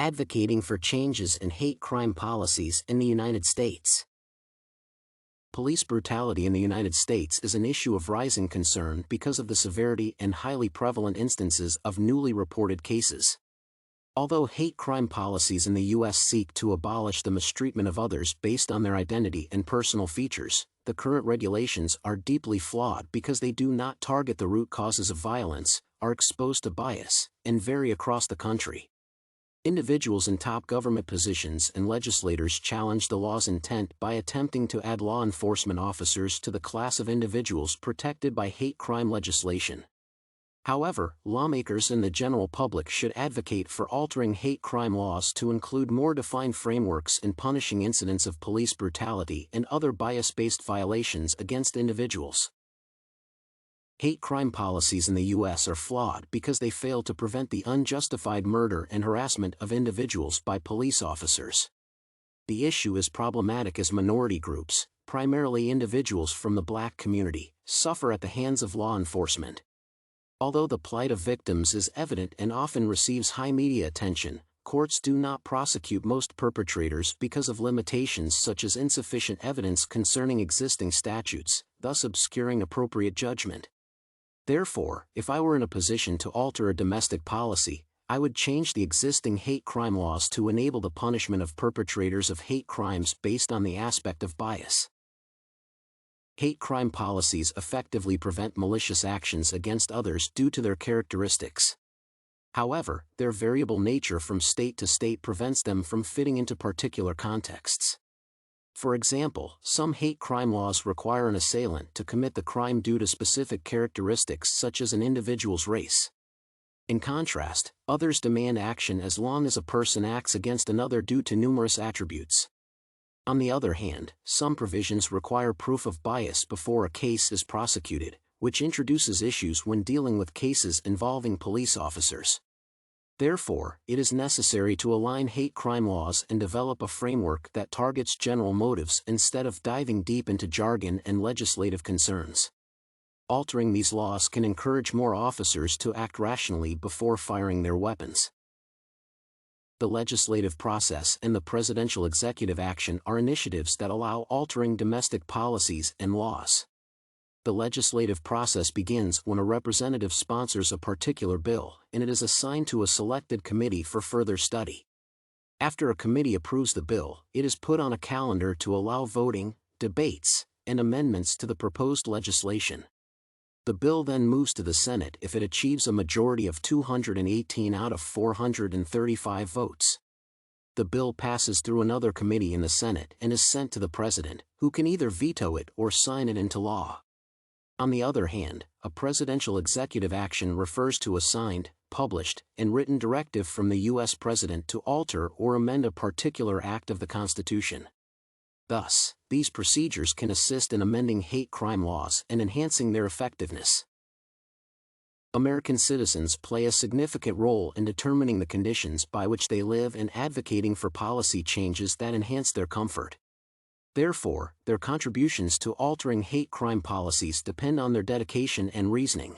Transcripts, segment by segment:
Advocating for changes in hate crime policies in the United States. Police brutality in the United States is an issue of rising concern because of the severity and highly prevalent instances of newly reported cases. Although hate crime policies in the U.S. seek to abolish the mistreatment of others based on their identity and personal features, the current regulations are deeply flawed because they do not target the root causes of violence, are exposed to bias, and vary across the country. Individuals in top government positions and legislators challenge the law's intent by attempting to add law enforcement officers to the class of individuals protected by hate crime legislation. However, lawmakers and the general public should advocate for altering hate crime laws to include more defined frameworks in punishing incidents of police brutality and other bias-based violations against individuals. Hate crime policies in the U.S. are flawed because they fail to prevent the unjustified murder and harassment of individuals by police officers. The issue is problematic as minority groups, primarily individuals from the Black community, suffer at the hands of law enforcement. Although the plight of victims is evident and often receives high media attention, courts do not prosecute most perpetrators because of limitations such as insufficient evidence concerning existing statutes, thus obscuring appropriate judgment. Therefore, if I were in a position to alter a domestic policy, I would change the existing hate crime laws to enable the punishment of perpetrators of hate crimes based on the aspect of bias. Hate crime policies effectively prevent malicious actions against others due to their characteristics. However, their variable nature from state to state prevents them from fitting into particular contexts. For example, some hate crime laws require an assailant to commit the crime due to specific characteristics such as an individual's race. In contrast, others demand action as long as a person acts against another due to numerous attributes. On the other hand, some provisions require proof of bias before a case is prosecuted, which introduces issues when dealing with cases involving police officers. Therefore, it is necessary to align hate crime laws and develop a framework that targets general motives instead of diving deep into jargon and legislative concerns. Altering these laws can encourage more officers to act rationally before firing their weapons. The legislative process and the presidential executive action are initiatives that allow altering domestic policies and laws. The legislative process begins when a representative sponsors a particular bill, and it is assigned to a selected committee for further study. After a committee approves the bill, it is put on a calendar to allow voting, debates, and amendments to the proposed legislation. The bill then moves to the Senate if it achieves a majority of 218 out of 435 votes. The bill passes through another committee in the Senate and is sent to the President, who can either veto it or sign it into law. On the other hand, a presidential executive action refers to a signed, published, and written directive from the U.S. President to alter or amend a particular act of the Constitution. Thus, these procedures can assist in amending hate crime laws and enhancing their effectiveness. American citizens play a significant role in determining the conditions by which they live and advocating for policy changes that enhance their comfort. Therefore, their contributions to altering hate crime policies depend on their dedication and reasoning.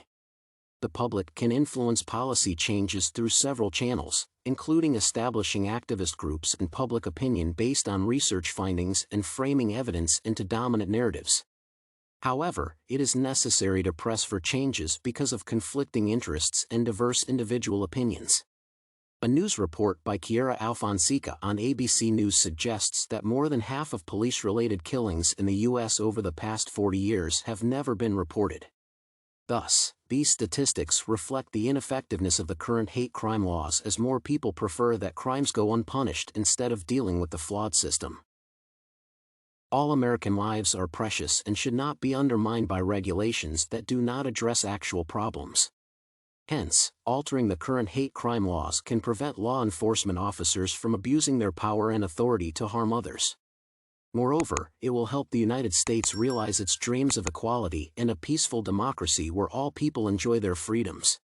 The public can influence policy changes through several channels, including establishing activist groups and public opinion based on research findings and framing evidence into dominant narratives. However, it is necessary to press for changes because of conflicting interests and diverse individual opinions. A news report by Kiara Alfonseca on ABC News suggests that more than half of police-related killings in the U.S. over the past 40 years have never been reported. Thus, these statistics reflect the ineffectiveness of the current hate crime laws as more people prefer that crimes go unpunished instead of dealing with the flawed system. All American lives are precious and should not be undermined by regulations that do not address actual problems. Hence, altering the current hate crime laws can prevent law enforcement officers from abusing their power and authority to harm others. Moreover, it will help the United States realize its dreams of equality and a peaceful democracy where all people enjoy their freedoms.